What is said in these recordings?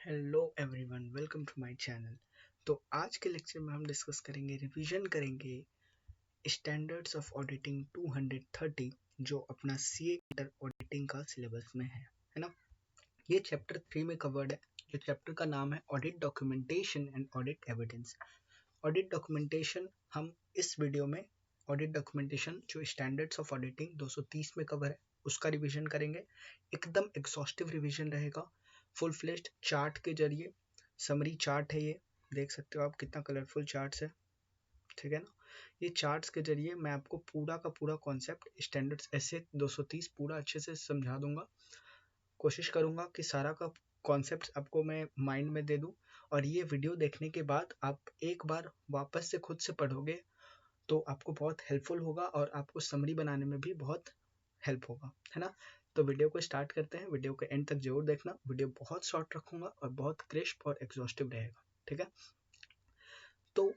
Hello everyone, welcome to my channel. तो आज के लेक्चर में हम डिस्कस करेंगे, रिवीजन करेंगे स्टैंडर्ड्स ऑफ ऑडिटिंग 230 जो अपना सीए इंटर ऑडिटिंग का सिलेबस में है ना। ये चैप्टर 3 में कवर्ड है। जो चैप्टर का नाम है audit documentation and audit evidence. Audit documentation हम इस वीडियो में ऑडिट डॉक्यूमेंटेशन जो स्टैंडर्ड्स ऑफ ऑडिटिंग 230 में कवर है उसका रिवीजन करेंगे। एकदम एग्जॉस्टिव रिवीजन रहेगा, फुल फ्लेश्ड चार्ट के जरिए। समरी चार्ट है, ये देख सकते हो आप कितना कलरफुल चार्ट्स है, ठीक है ना। ये चार्ट्स के जरिए मैं आपको पूरा का पूरा कॉन्सेप्ट स्टैंडर्ड्स ऐसे 230 पूरा अच्छे से समझा दूंगा। कोशिश करूंगा कि सारा का कॉन्सेप्ट आपको मैं माइंड में दे दूं, और ये वीडियो देखने के बाद आप एक बार वापस से खुद से पढ़ोगे तो आपको बहुत हेल्पफुल होगा और आपको समरी बनाने में भी बहुत हेल्प होगा, है ना। तो वीडियो को स्टार्ट करते हैं। वीडियो के एंड तक जरूर देखना। वीडियो बहुत शॉर्ट रखूंगा और बहुत क्रिस्प और एग्जॉस्टिव रहेगा, ठीक है। तो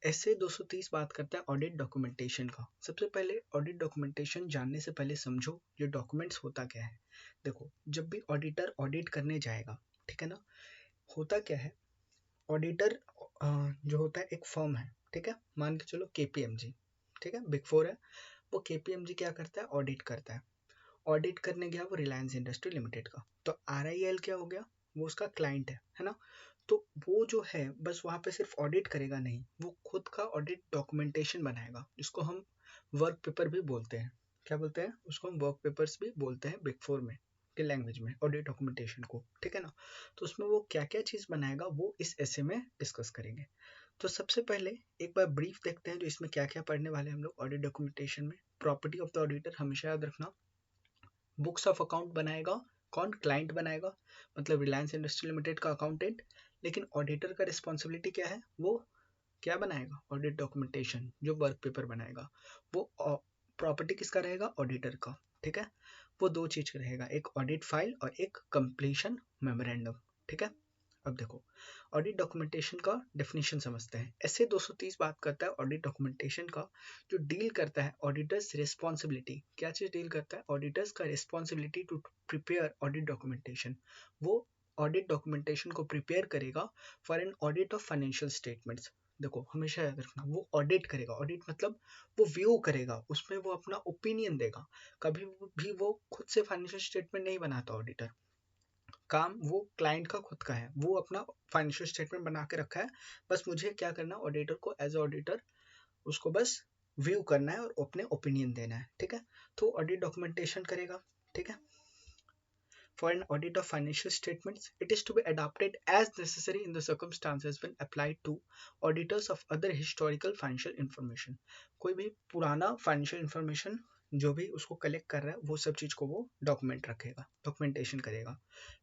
ऐसे 230 बात करते हैं ऑडिट डॉक्यूमेंटेशन का। सबसे पहले ऑडिट डॉक्यूमेंटेशन जानने से पहले समझो ये डॉक्यूमेंट्स होता क्या है। देखो, जब भी ऑडिटर ऑडिट करने जाएगा, ठीक है ना, होता क्या है, ऑडिटर जो होता है एक फर्म है, ठीक है। मान के चलो केपीएमजी, ठीक है, बिग फोर है। वो केपीएमजी क्या करता है, ऑडिट करता है। ऑडिट करने गया वो रिलायंस इंडस्ट्री लिमिटेड का, तो आरआईएल क्या हो गया, वो उसका क्लाइंट है ना। तो वो जो है बस वहाँ पे सिर्फ ऑडिट करेगा नहीं, वो खुद का ऑडिट डॉक्यूमेंटेशन बनाएगा, जिसको हम वर्क पेपर भी बोलते हैं। क्या बोलते हैं उसको, हम वर्क पेपर्स भी बोलते हैं बिग फोर में के लैंग्वेज में, ऑडिट डॉक्यूमेंटेशन को, ठीक है ना। तो उसमें वो क्या क्या चीज़ बनाएगा वो इस ऐसे में डिस्कस करेंगे। तो सबसे पहले एक बार ब्रीफ देखते हैं जो इसमें क्या क्या पढ़ने वाले हैं हम लोग ऑडिट डॉक्यूमेंटेशन में। प्रॉपर्टी ऑफ द ऑडिटर हमेशा याद रखना। बुक्स ऑफ अकाउंट बनाएगा कौन, क्लाइंट बनाएगा, मतलब रिलायंस इंडस्ट्री लिमिटेड का अकाउंटेंट। लेकिन ऑडिटर का रिस्पॉन्सिबिलिटी क्या है, वो क्या बनाएगा, ऑडिट डॉक्यूमेंटेशन जो वर्क पेपर बनाएगा। वो प्रॉपर्टी किसका रहेगा, ऑडिटर का, ठीक है। वो दो चीज रहेगा, एक ऑडिट फाइल और एक कंप्लीशन मेमोरेंडम, ठीक है। अब देखो, ऑडिट डॉक्यूमेंटेशन का डेफिनेशन समझते हैं। ऐसे 230 बात करता है ऑडिट डॉक्यूमेंटेशन का, जो डील करता है ऑडिटर्स रिस्पॉन्सिबिलिटी। क्या चीज डील करता है, ऑडिटर्स का responsibility to prepare audit documentation. वो ऑडिट डॉक्यूमेंटेशन को प्रिपेयर करेगा for an audit of financial statements. देखो हमेशा याद रखना, वो ऑडिट करेगा, ऑडिट मतलब वो व्यू करेगा, उसमें वो अपना ओपिनियन देगा। कभी भी वो खुद से फाइनेंशियल स्टेटमेंट नहीं बनाता ऑडिटर। काम वो क्लाइंट का खुद का है, वो अपना फाइनेंशियल स्टेटमेंट बना के रखा है, बस मुझे क्या करना, ऑडिटर को एज ऑडिटर उसको बस व्यू करना है और अपने ओपिनियन देना है, ठीक है। तो ऑडिट डॉक्यूमेंटेशन करेगा, ठीक है। For an audit of financial statements, it is to be adopted as necessary in the circumstances when applied to auditors of other historical financial information. कोई भी पुराना फाइनेंशियल इंफॉर्मेशन जो भी उसको कलेक्ट कर रहा है वो सब चीज को वो डॉक्यूमेंट रखेगा, डॉक्यूमेंटेशन करेगा।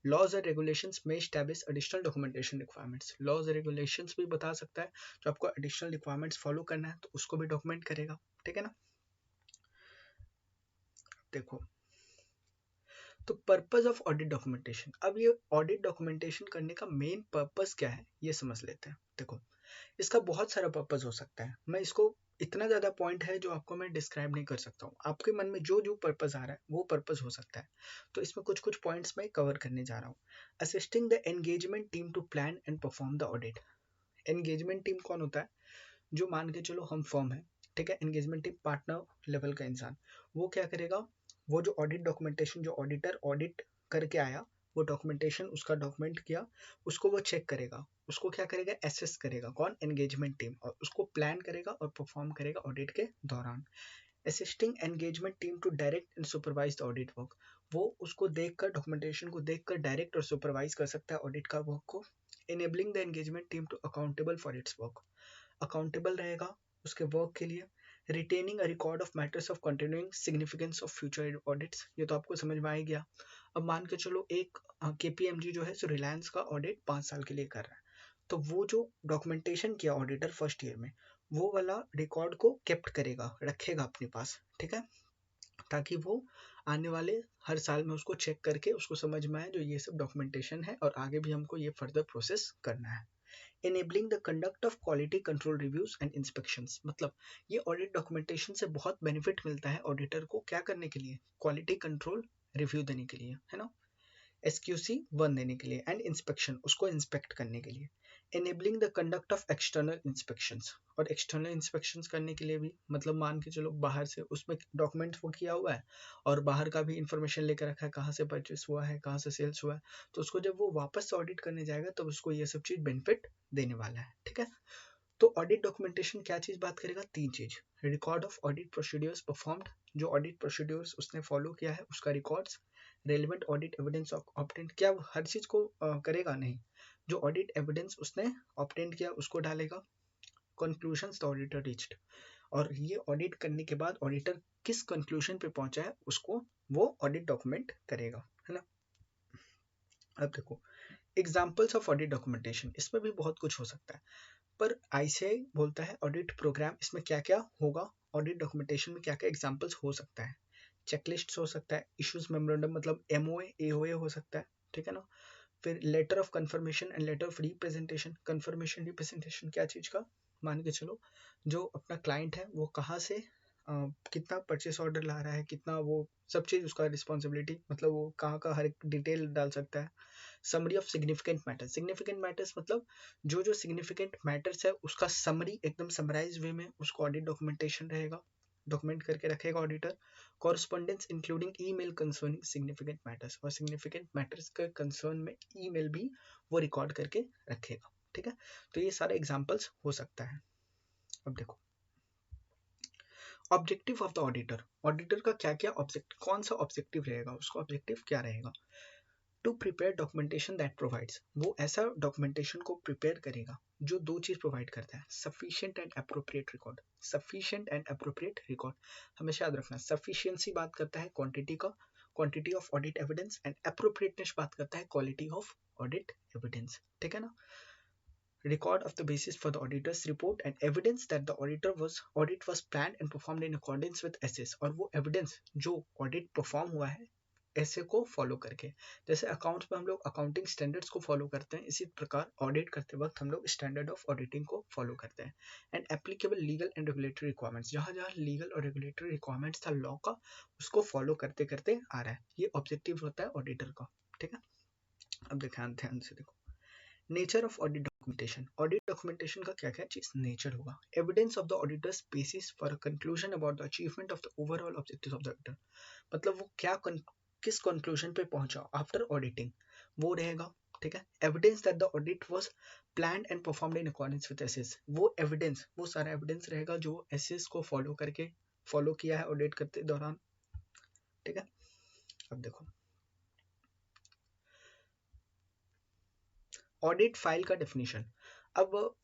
लॉज और रेगुलेशंस में establish additional documentation requirements. Laws और रेगुलेशंस भी बता सकता है, जो आपको एडिशनल रिक्वायरमेंट्स फॉलो करना है तो उसको भी डॉक्यूमेंट करेगा, ठीक है ना। देखो, तो पर्पस ऑफ ऑडिट डॉक्यूमेंटेशन, अब ये ऑडिट डॉक्यूमेंटेशन करने का मेन पर्पस क्या है ये समझ लेते हैं। देखो, इसका बहुत सारा पर्पस हो सकता है, मैं इसको इतना ज़्यादा पॉइंट है जो आपको मैं डिस्क्राइब नहीं कर सकता हूँ। आपके मन में जो जो पर्पस आ रहा है वो पर्पस हो सकता है। तो इसमें कुछ कुछ पॉइंट्स मैं कवर करने जा रहा हूँ। Assisting the engagement team to plan and perform the audit. Engagement team कौन होता है, जो मान के चलो हम फर्म है, ठीक है। एंगेजमेंट टीम पार्टनर लेवल का इंसान, वो क्या करेगा, वो जो ऑडिट डॉक्यूमेंटेशन जो ऑडिटर ऑडिट करके आया, वो डॉक्यूमेंटेशन उसका डॉक्यूमेंट किया, उसको वो चेक करेगा, उसको क्या करेगा, एसेस करेगा, कौन, एंगेजमेंट टीम, और उसको प्लान करेगा और परफॉर्म करेगा ऑडिट के दौरान। Assisting engagement team to direct and supervise the audit work. वो उसको देखकर, डॉक्यूमेंटेशन को देखकर डायरेक्ट और सुपरवाइज कर सकता है ऑडिट का वर्क को। Enabling the engagement team to accountable for its work, accountable रहेगा उसके वर्क के लिए। Retaining a record of matters of continuing significance of future audits, ये तो आपको समझ में आ ही गया। अब मान के चलो एक केपीएमजी जो है, जो रिलायंस का ऑडिट 5 साल के लिए कर रहा है, तो वो जो डॉक्यूमेंटेशन किया ऑडिटर फर्स्ट ईयर में, वो वाला रिकॉर्ड को केप्ट करेगा, रखेगा अपने पास, ठीक है, ताकि वो आने वाले हर साल में उसको चेक करके उसको समझ में आए जो ये सब डॉक्यूमेंटेशन है और आगे भी हमको ये फर्दर प्रोसेस करना है। Enabling the conduct of quality control reviews and inspections, मतलब ये ऑडिट डॉक्यूमेंटेशन से बहुत बेनिफिट मिलता है ऑडिटर को, क्या करने के लिए, क्वालिटी कंट्रोल रिव्यू देने के लिए, है ना। SQC 1 देने के लिए, एंड इंस्पेक्शन उसको इंस्पेक्ट करने के लिए, enabling the conduct of external inspections, और एक्सटर्नल इंस्पेक्शंस करने के लिए भी मतलब मान के चलो बाहर से उसमें डॉक्यूमेंट वो किया हुआ है और बाहर का भी इंफॉर्मेशन लेकर रखा है, कहाँ से परचेस हुआ है, कहाँ से सेल्स हुआ है, तो उसको जब वो वापस से ऑडिट करने जाएगा तब उसको ये सब चीज़ बेनिफिट देने वाला है, ठीक है। तो ऑडिट डॉक्यूमेंटेशन क्या चीज़ बात करेगा, 3 चीज़, record of audit procedures performed, जो ऑडिट प्रोसीड्यूर्स उसने फॉलो किया है उसका records, relevant audit evidence obtained, क्या हर चीज़ को करेगा नहीं, जो ऑडिट एविडेंस उसने ऑब्टेन किया उसको डालेगा, कंक्लूजन्स द ऑडिटर रीच्ड, और ये ऑडिट करने के बाद ऑडिटर किस कंक्लूजन पे पहुंचा है उसको वो ऑडिट डॉक्यूमेंट करेगा, है ना। अब देखो एग्जाम्पल्स ऑफ ऑडिट डॉक्यूमेंटेशन, इसमें भी बहुत कुछ हो सकता है, पर ICAI बोलता है ऑडिट प्रोग्राम इसमें क्या क्या होगा, ऑडिट डॉक्यूमेंटेशन में क्या क्या एग्जाम्पल्स हो सकता है, चेकलिस्ट हो सकता है, इश्यूज मेमोरेंडम मतलब MOA AOA हो सकता है, ठीक है ना। फिर letter of confirmation and letter of representation, confirmation representation क्या चीज़ का, मान के चलो जो अपना क्लाइंट है वो कहाँ से कितना परचेस ऑर्डर ला रहा है, कितना वो सब चीज़ उसका रिस्पॉन्सिबिलिटी, मतलब वो कहाँ का हर एक डिटेल डाल सकता है। Summary of significant matters, significant matters मतलब जो जो सिग्निफिकेंट मैटर्स है उसका समरी एकदम समराइज वे में उसको ऑडिट डॉक्यूमेंटेशन रहेगा, डॉक्यूमेंट करके रखेगा auditor. Correspondence including email concerning significant matters, और सिग्निफिकेंट मैटर्स के कंसर्न में ईमेल भी वो रिकॉर्ड करके रखेगा, ठीक है। तो ये सारे एग्जांपल्स हो सकता है। अब देखो objective of the auditor, auditor का क्या क्या ऑब्जेक्ट, कौन सा ऑब्जेक्टिव रहेगा, उसका ऑब्जेक्टिव क्या रहेगा, to prepare documentation that provides, वो ऐसा डॉक्यूमेंटेशन को प्रिपेयर करेगा जो दो चीज प्रोवाइड करता है, sufficient and appropriate record, sufficient and appropriate record, हमेशा याद रखना, सफिशिएंसी बात करता है क्वांटिटी का, quantity of audit evidence, and appropriateness बात करता है क्वालिटी ऑफ ऑडिट एविडेंस, ठीक है ना। Record of the basis for the auditor's report and evidence that the audit was planned and performed in accordance with SS, और वो evidence जो audit perform हुआ है ऐसे को फॉलो करके, जैसे अकाउंट्स में हम लोग अकाउंटिंग स्टैंडर्ड्स को फॉलो करते हैं, इसी प्रकार ऑडिट करते वक्त हम लोग स्टैंडर्ड ऑफ ऑडिटिंग को फॉलो करते हैं। And applicable legal and regulatory requirements, जहाँ जहाँ लीगल और रेगुलेटरी रिक्वायरमेंट्स था लॉ का उसको फॉलो करते करते आ रहा है, ये ऑब्जेक्टिव होता है ऑडिटर का, ठीक है। अब ध्यान ध्यान से देखो nature of audit documentation, audit documentation का क्या क्या चीज नेचर होगा, evidence of the auditors basis for a conclusion about the achievement of the overall objectives of the auditor, मतलब वो क्या किस कंक्लूजन पे पहुंचा आफ्टर ऑडिटिंग वो रहेगा, ठीक है। Evidence that the audit was planned and performed in accordance with SS, वो एविडेंस वो सारा एविडेंस रहेगा जो एसएस को फॉलो किया है ऑडिट करते दौरान, ठीक है। अब देखो ऑडिट फाइल का डेफिनेशन, अब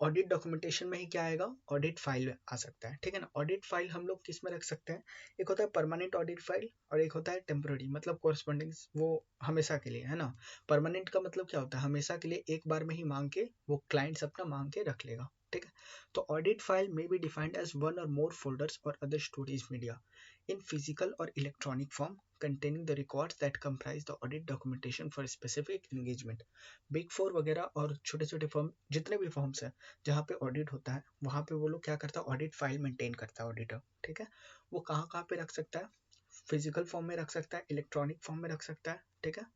ऑडिट डॉक्यूमेंटेशन में ही क्या आएगा, ऑडिट फाइल आ सकता है, ठीक है ना। ऑडिट फाइल हम लोग किस में रख सकते हैं, एक होता है परमानेंट ऑडिट फाइल और एक होता है टेम्पररी, मतलब कोरस्पॉन्डिंग्स वो हमेशा के लिए, है ना। परमानेंट का मतलब क्या होता है, हमेशा के लिए एक बार में ही मांग के वो क्लाइंट्स अपना मांग के रख लेगा, ठीक है। तो ऑडिट फाइल में बी डिफाइंड एज वन और मोर फोल्डर्स और other storage media in physical or electronic form containing the records that comprise the audit documentation for specific engagement। Big four वगैरह और छोटे छोटे फर्म जितने भी फर्म्स हैं जहाँ पे ऑडिट होता है वहाँ पे वो लोग क्या करता है, ऑडिट फाइल मेंटेन करता है ऑडिटर, ठीक है। वो कहाँ कहाँ पे रख सकता है, फिजिकल फॉर्म में रख सकता है, इलेक्ट्रॉनिक फॉर्म में रख सकता है, ठीक है।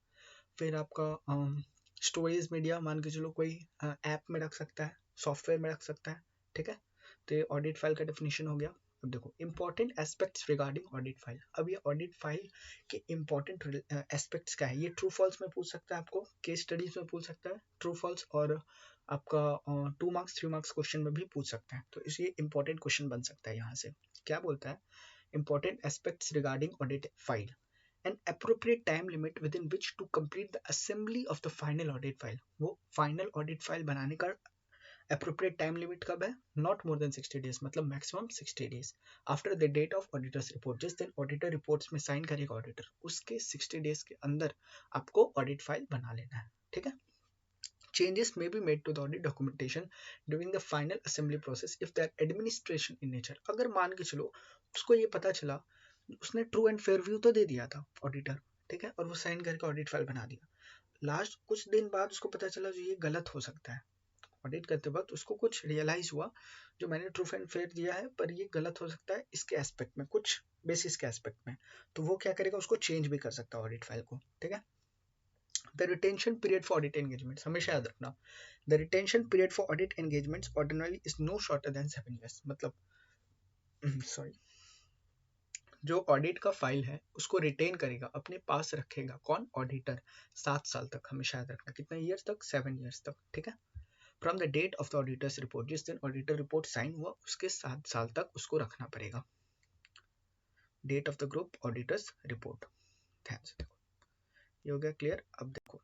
फिर आपका स्टोरेज मीडिया मान के चलो कोई ऐप में रख सकता है, सॉफ्टवेयर में रख सकता है, ठीक है। तो ये ऑडिट फाइल का डेफिनेशन हो गया। अब देखो important aspects regarding audit file, अब ये ऑडिट फाइल के इंपॉर्टेंट एस्पेक्ट्स क्या है, ये ट्रू फॉल्स में पूछ सकता है आपको, केस स्टडीज में पूछ सकता है ट्रू फॉल्स, और आपका 2 मार्क्स 3 मार्क्स क्वेश्चन में भी पूछ सकता है, तो इसलिए इंपॉर्टेंट क्वेश्चन बन सकता है यहाँ से। क्या बोलता है, important aspects regarding audit file, an appropriate time limit within which to complete the assembly of the final audit file, वो final audit file बनाने का appropriate time limit कब है, not more than 60 days, मतलब maximum 60 days after the date of auditor's report, जिस दिन auditor reports में sign करेगा auditor उसके 60 days के अंदर आपको audit file बना लेना है, ठीक है। Changes may be made to the audit documentation during the final assembly process if they are administration in nature, अगर मान के चलो उसको ये पता चला उसने ट्रू एंड फेयर व्यू तो दे दिया था ऑडिटर, ठीक है, और वो साइन करके ऑडिट फाइल बना दिया, लास्ट कुछ दिन बाद उसको पता चला जो ये गलत हो सकता है, ऑडिट करते वक्त उसको कुछ रियलाइज हुआ जो मैंने ट्रू एंड फेयर दिया है पर ये गलत हो सकता है इसके एस्पेक्ट में, कुछ बेसिस के एस्पेक्ट में, तो वो क्या करेगा उसको चेंज भी कर सकता है ऑडिट फाइल को, ठीक है। The retention period for audit engagements, हमेशा याद रखना, the retention period for audit engagements ordinarily is no shorter than 7 years। मतलब सॉरी, जो ऑडिट का फाइल है उसको रिटेन करेगा, अपने पास रखेगा कौन, ऑडिटर, 7 साल तक, हमेशा याद रखना, कितने ईयर्स तक, 7 years तक, ठीक है। From the date of the auditor's report, जिस दिन ऑडिटर रिपोर्ट साइन हुआ उसके 7 साल तक उसको रखना पड़ेगा। Date of the group auditor's report, ध्यान से देखो, ये हो गया क्लियर। अब देखो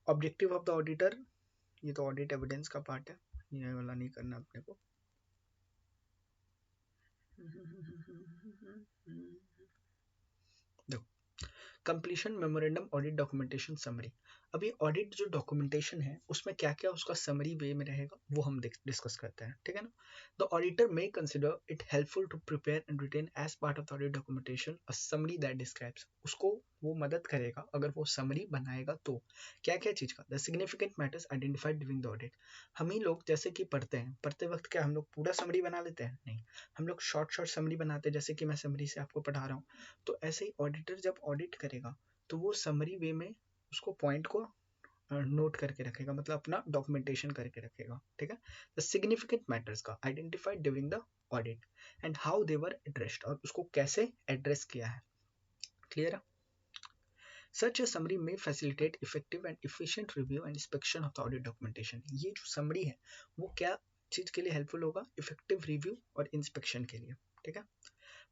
ऑब्जेक्टिव ऑफ द ऑडिटर, ये तो ऑडिट एविडेंस का पार्ट है, ये वाला नहीं करना अपने को। देखो completion memorandum audit documentation summary. अब ये ऑडिट जो डॉक्यूमेंटेशन है उसमें क्या क्या उसका समरी वे में रहेगा वो हम डिस्कस करते हैं, ठीक है ना। The auditor may consider it helpful to prepare and retain as part of the audit documentation a summary that describes, उसको वो मदद करेगा अगर वो समरी बनाएगा तो क्या क्या चीज का, the significant matters identified during the audit. हम ही लोग जैसे कि पढ़ते हैं, पढ़ते वक्त क्या हम लोग पूरा समरी बना लेते हैं, नहीं, हम लोग शॉर्ट शॉर्ट समरी बनाते हैं, जैसे कि मैं समरी से आपको पढ़ा रहा हूँ। तो ऐसे ही ऑडिटर जब ऑडिट करेगा तो वो समरी वे में उसको पॉइंट को नोट करके रखेगा, मतलब अपना डॉक्यूमेंटेशन करके रखेगा, ठीक है। द सिग्निफिकेंट मैटर्स का identified during the audit and how they were addressed, और उसको कैसे एड्रेस किया है, क्लियर है। Such a summary may facilitate effective and efficient review and inspection of the audit documentation। ये जो summary है वो क्या चीज के लिए हेल्पफुल होगा, इफेक्टिव रिव्यू और इंस्पेक्शन के लिए, ठीक है।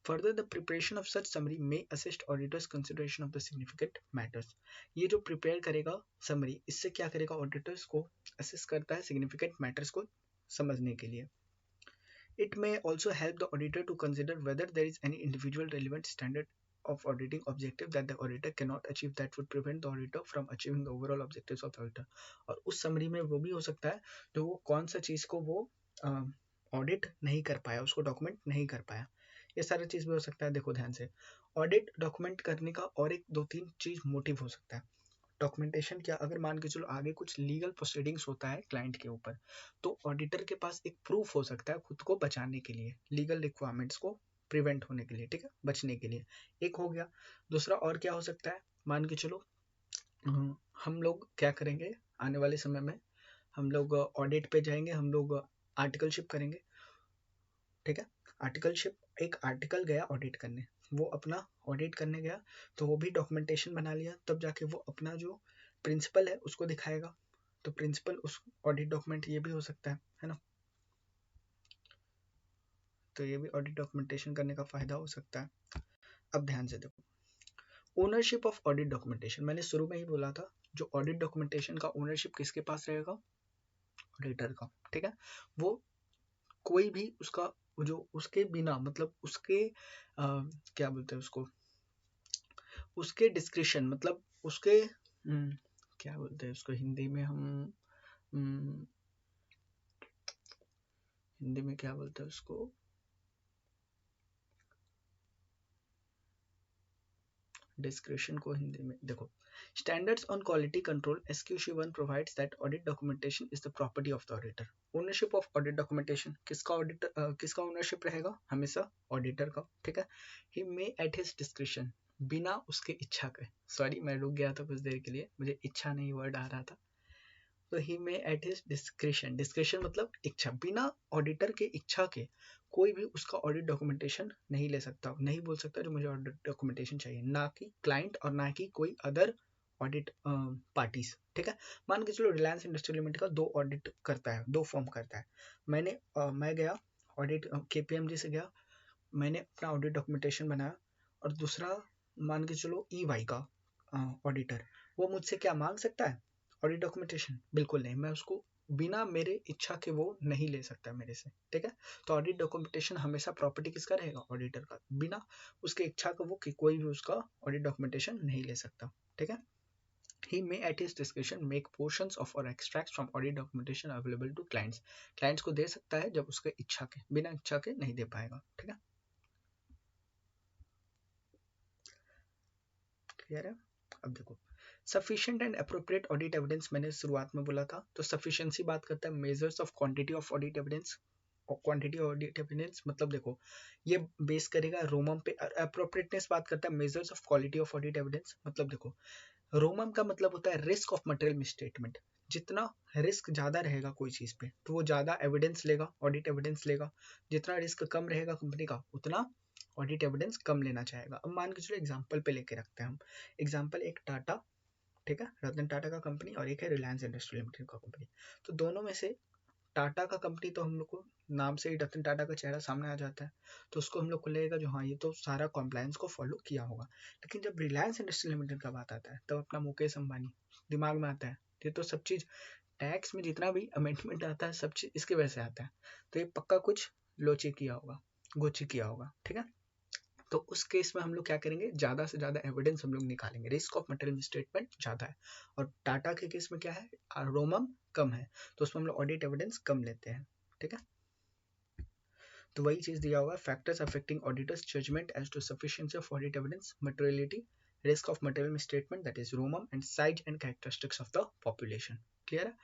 Further, the preparation of such summary may assist auditors consideration of the significant matters। ये जो prepare करेगा summary, इससे क्या करेगा, auditors को assist करता है significant matters को समझने के लिए। It may also help the auditor to consider whether there is any individual relevant standard of auditing objective that the auditor cannot achieve that would prevent the auditor from achieving the overall objectives of the auditor। और उस summary में वो भी हो सकता है जो वो कौन सा चीज को वो ऑडिट नहीं कर पाया, उसको डॉक्यूमेंट नहीं कर पाया, ये सारा चीज भी हो सकता है। देखो ध्यान से, ऑडिट डॉक्यूमेंट करने का और एक दो तीन चीज मोटिव हो सकता है। डॉक्यूमेंटेशन क्या, अगर मान के चलो आगे कुछ लीगल प्रोसीडिंग्स होता है क्लाइंट के ऊपर, तो ऑडिटर के पास एक प्रूफ हो सकता है खुद को बचाने के लिए, लीगल रिक्वायरमेंट्स को प्रिवेंट होने के लिए, ठीक है, बचने के लिए, एक हो गया। दूसरा और क्या हो सकता है, मान के चलो हम लोग क्या करेंगे आने वाले समय में, हम लोग ऑडिट पे जाएंगे, हम लोग आर्टिकलशिप करेंगे, ठीक है। आर्टिकलशिप, एक आर्टिकल गया ऑडिट करने, वो अपना ऑडिट करने गया तो वो भी डॉक्यूमेंटेशन बना लिया, तब जाके वो अपना जो प्रिंसिपल है उसको दिखाएगा, तो प्रिंसिपल उस ऑडिट डॉक्यूमेंट, ये भी हो सकता है ना। तो ये भी ऑडिट डॉक्यूमेंटेशन करने का फायदा हो सकता है। अब ध्यान से देखो, ओनरशिप ऑफ ऑडिट डॉक्यूमेंटेशन, मैंने शुरू में ही बोला था जो ऑडिट डॉक्यूमेंटेशन का ओनरशिप किसके पास रहेगा, ऑडिटर का, ठीक है। वो कोई भी उसका जो उसके बिना, मतलब उसके क्या बोलते हैं उसको, उसके डिस्क्रिप्शन, मतलब उसके क्या बोलते हैं उसको हिंदी में हम, हिंदी में क्या बोलते हैं उसको, डिस्क्रिप्शन को हिंदी में देखो, standards on quality control SQC1 provides that audit documentation is the property of the auditor. Ownership of audit documentation किसका, ऑडिटर किसका ओनरशिप रहेगा, हमेशा ऑडिटर का, ठीक है। ही मे एट हिज डिस्क्रिप्शन, बिना उसके इच्छा के, सॉरी मैं रुक गया था कुछ देर के लिए, मुझे इच्छा नहीं वर्ड आ रहा था, तो ही may at his description, description मतलब इच्छा, बिना ऑडिटर के इच्छा के कोई भी उसका ऑडिट डॉक्यूमेंटेशन नहीं ले सकता, नहीं बोल सकता जो मुझे ऑडिट डॉक्यूमेंटेशन चाहिए, ना कि क्लाइंट और ना कि कोई अदर ऑडिट पार्टीज, ठीक है। मान के चलो रिलायंस इंडस्ट्रियल लिमिटेड का दो ऑडिट करता है, दो फॉर्म करता है, मैं गया ऑडिट KPMG से गया, मैंने अपना ऑडिट डॉक्यूमेंटेशन बनाया, और दूसरा मान के चलो EY का ऑडिटर, वो मुझसे क्या मांग सकता है, ऑडिट डॉक्यूमेंटेशन, बिल्कुल नहीं, मैं उसको बिना मेरे इच्छा के वो नहीं ले सकता मेरे से, ठीक है। तो ऑडिट डॉक्यूमेंटेशन हमेशा प्रॉपर्टी किसका रहेगा, ऑडिटर का, बिना उसके इच्छा का वो कि कोई भी उसका ऑडिट डॉक्यूमेंटेशन नहीं ले सकता, ठीक है। He may at his discretion make portions of or extracts from audit documentation available to clients। clients को दे सकता है जब उसके इच्छा के, बिना इच्छा के नहीं दे पाएगा, ठीक है, क्लियर है। अब देखो sufficient and appropriate audit evidence, मैंने शुरुआत में बोला था, तो सफिशिएंसी बात करता है measures of quantity of audit evidence, और क्वांटिटी ऑडिट एविडेंस मतलब देखो ये बेस करेगा रोमम पे। अप्रोप्रिएटनेस बात करता है measures of quality of audit evidence, मतलब देखो रोमम का मतलब होता है रिस्क ऑफ मटेरियल मिसस्टेटमेंट। जितना रिस्क ज़्यादा रहेगा कोई चीज़ पे तो वो ज़्यादा एविडेंस लेगा, ऑडिट एविडेंस लेगा। जितना रिस्क कम रहेगा कंपनी का उतना ऑडिट एविडेंस कम लेना चाहेगा। अब मान के चलो एग्जांपल पे लेके रखते हैं हम। एग्जांपल एक टाटा, ठीक है, रतन टाटा का कंपनी, और एक है रिलायंस इंडस्ट्री लिमिटेड का कंपनी। तो दोनों में से टाटा का कंपनी तो हम लोग को नाम से ही रतन टाटा का चेहरा सामने आ जाता है, तो उसको हम लोग को लगेगा जो हाँ ये तो सारा कॉम्प्लायंस को फॉलो किया होगा। लेकिन जब रिलायंस इंडस्ट्री लिमिटेड का बात आता है तब अपना मुकेश अंबानी दिमाग में आता है। ये तो सब चीज़ टैक्स में जितना भी अमेंडमेंट आता है सब चीज़ इसके वजह से आता है, तो ये पक्का कुछ लोची किया होगा, गोची किया होगा, ठीक है। तो उस केस में हम लोग क्या करेंगे, ज़्यादा से ज़्यादा एविडेंस हम लोग निकालेंगे। रिस्क ऑफ मटेरियल मिसस्टेटमेंट ज़्यादा है, और टाटा के केस में क्या है, रोमम कम है, तो उसमें हम लोग ऑडिट एविडेंस कम लेते हैं, ठीक है। तो वही चीज़ दिया हुआ है, factors affecting auditor's judgment as to sufficiency of audit evidence, materiality, risk of material misstatement that is ROMM, and size and characteristics of the population. Clear है।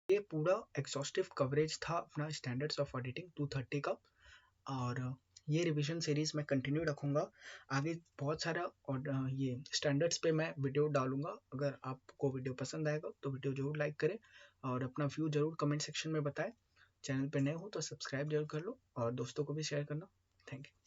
ये पूरा एक्सॉस्टिव कवरेज था अपना स्टैंडर्ड्स ऑफ ऑडिटिंग 230 का, और ये revision series में continue रखूँगा। आगे बहुत सारा और ये स्टैंडर्ड्स पे मैं वीडियो डालूंगा। अगर आपको वीडियो पसंद आएगा तो वीडियो जरूर लाइक करें और अपना व्यू जरूर कमेंट सेक्शन में बताएं। चैनल पे नए हो तो सब्सक्राइब जरूर कर लो और दोस्तों को भी शेयर करना। Thank you.